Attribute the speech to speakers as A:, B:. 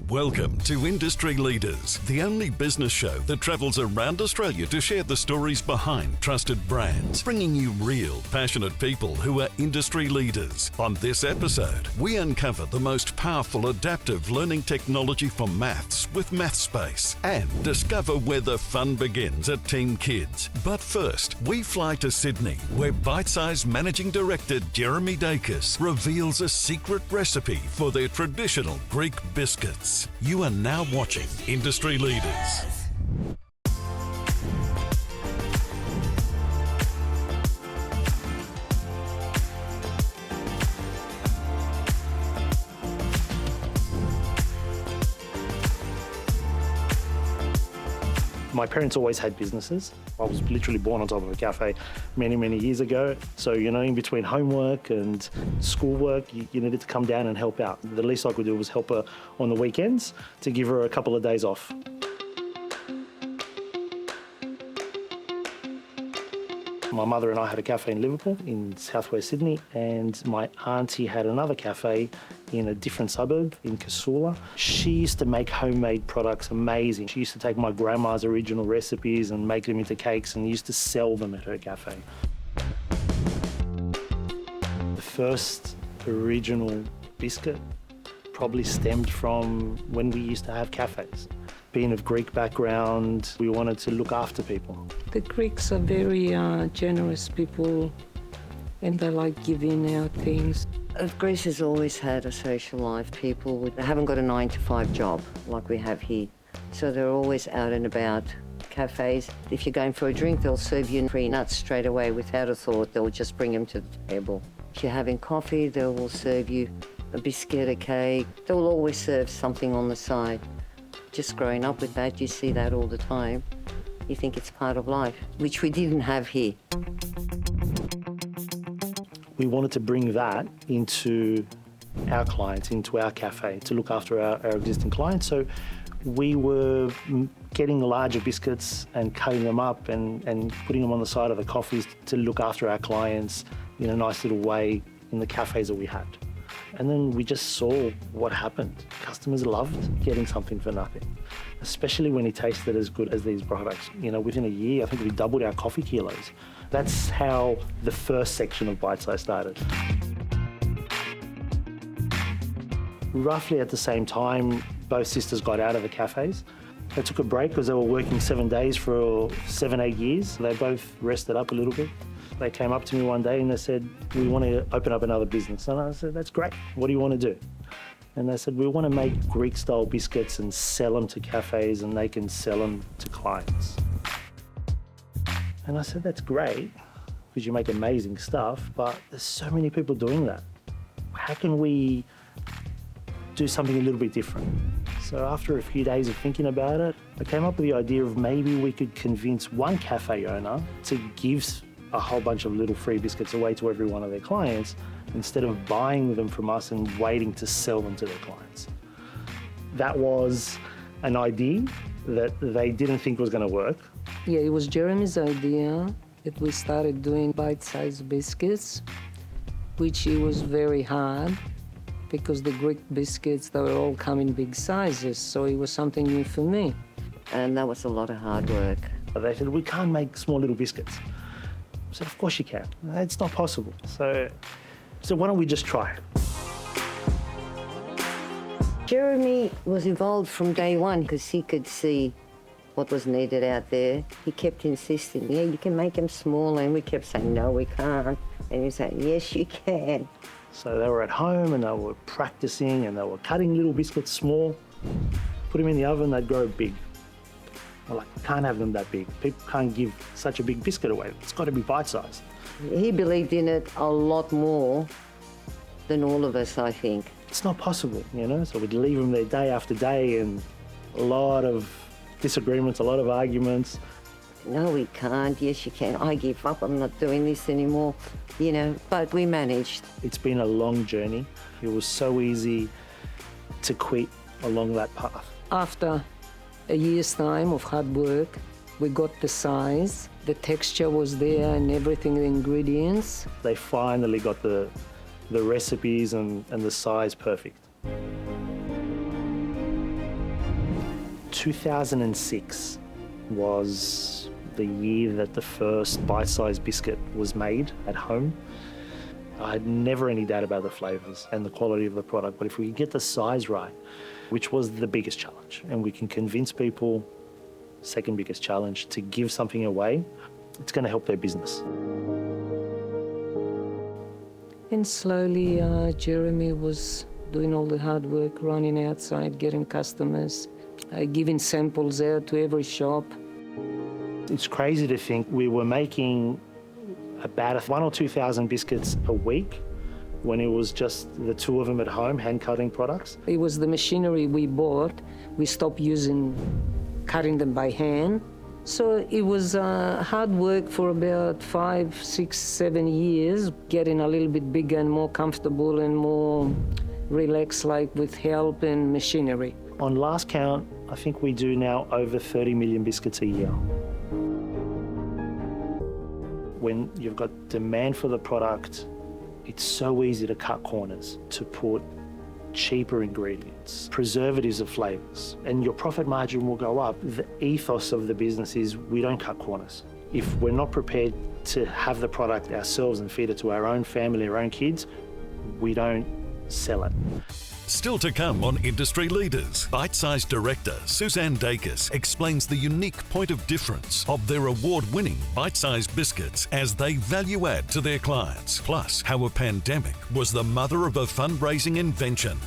A: Welcome to Industry Leaders, the only business show that travels around Australia to share the stories behind trusted brands, bringing you real, passionate people who are industry leaders. On this episode, we uncover the most powerful adaptive learning technology for maths with MathSpace and discover where the fun begins at Team Kids. But first, we fly to Sydney, where Bitesize Managing Director Jeremy Dacus reveals a secret recipe for their traditional Greek biscuits. You are now watching Industry Leaders.
B: My parents always had businesses. I was literally born on top of a cafe many years ago. So, in between homework and schoolwork, you needed to come down and help out. The least I could do was help her on the weekends to give her a couple of days off. My mother and I had a cafe in Liverpool, in southwest Sydney, and my auntie had another cafe in a different suburb in Casula. She used to make homemade products amazing. She used to take my grandma's original recipes and make them into cakes and used to sell them at her cafe. The first original biscuit probably stemmed from when we used to have cafes. Being of Greek background, we wanted to look after people.
C: The Greeks are very generous people and they like giving out things.
D: Greece has always had a social life. People haven't got a 9-to-5 job like we have here. So they're always out and about. Cafes, if you're going for a drink, they'll serve you free nuts straight away without a thought. They'll just bring them to the table. If you're having coffee, they will serve you a biscuit, a cake. They'll always serve something on the side. Just growing up with that, you see that all the time. You think it's part of life, which we didn't have here.
B: We wanted to bring that into our clients, into our cafe, to look after our existing clients. So we were getting larger biscuits and cutting them up and putting them on the side of the coffees to look after our clients in a nice little way in the cafes that we had. And then we just saw what happened. Customers loved getting something for nothing, especially when it tasted as good as these products. Within a year, I think we doubled our coffee kilos. That's how the first section of Bitesize started. Roughly at the same time, both sisters got out of the cafes. They took a break because they were working 7 days for 7-8 years. They both rested up a little bit. They came up to me one day and they said, we want to open up another business. And I said, that's great. What do you want to do? And they said, we want to make Greek-style biscuits and sell them to cafes and they can sell them to clients. And I said, that's great because you make amazing stuff, but there's so many people doing that. How can we do something a little bit different? So after a few days of thinking about it, I came up with the idea of maybe we could convince one cafe owner to give a whole bunch of little free biscuits away to every one of their clients instead of buying them from us and waiting to sell them to their clients. That was an idea that they didn't think was going to work.
C: Yeah, it was Jeremy's idea that we started doing bite-sized biscuits, which it was very hard because the Greek biscuits, they were all come in big sizes, so it was something new for me.
D: And that was a lot of hard work.
B: They said, we can't make small little biscuits. I said, of course you can. It's not possible. So why don't we just try it?
D: Jeremy was involved from day one because he could see what was needed out there. He kept insisting, yeah, you can make them smaller. And we kept saying, no, we can't. And he said, yes, you can.
B: So they were at home and they were practicing and they were cutting little biscuits small, put them in the oven, they'd grow big. We're like, we can't have them that big. People can't give such a big biscuit away. It's got to be bite-sized.
D: He believed in it a lot more than all of us, I think.
B: It's not possible, So we'd leave them there day after day and a lot of disagreements, a lot of arguments.
D: No, we can't. Yes, you can. I give up. I'm not doing this anymore, but we managed.
B: It's been a long journey. It was so easy to quit along that path.
C: After a year's time of hard work, we got the size, the texture was there and everything, the ingredients.
B: They finally got the recipes and the size perfect. 2006 was the year that the first bite-sized biscuit was made at home. I had never any doubt about the flavours and the quality of the product, but if we could get the size right, which was the biggest challenge, and we can convince people, second biggest challenge, to give something away, it's going to help their business.
C: And slowly, Jeremy was doing all the hard work, running outside, getting customers, giving samples out to every shop.
B: It's crazy to think we were making about 1,000 or 2,000 biscuits a week when it was just the two of them at home, hand-cutting products.
C: It was the machinery we bought. We stopped cutting them by hand. So it was hard work for about 5, 6, 7 years, getting a little bit bigger and more comfortable and more relaxed, like with help and machinery.
B: On last count, I think we do now over 30 million biscuits a year. When you've got demand for the product, it's so easy to cut corners, to put cheaper ingredients, preservatives of flavours, and your profit margin will go up. The ethos of the business is we don't cut corners. If we're not prepared to have the product ourselves and feed it to our own family, our own kids, we don't sell it.
A: Still to come on Industry Leaders, Bitesize Director Suzanne Dacus explains the unique point of difference of their award-winning Bitesize biscuits as they value add to their clients, plus how a pandemic was the mother of a fundraising invention.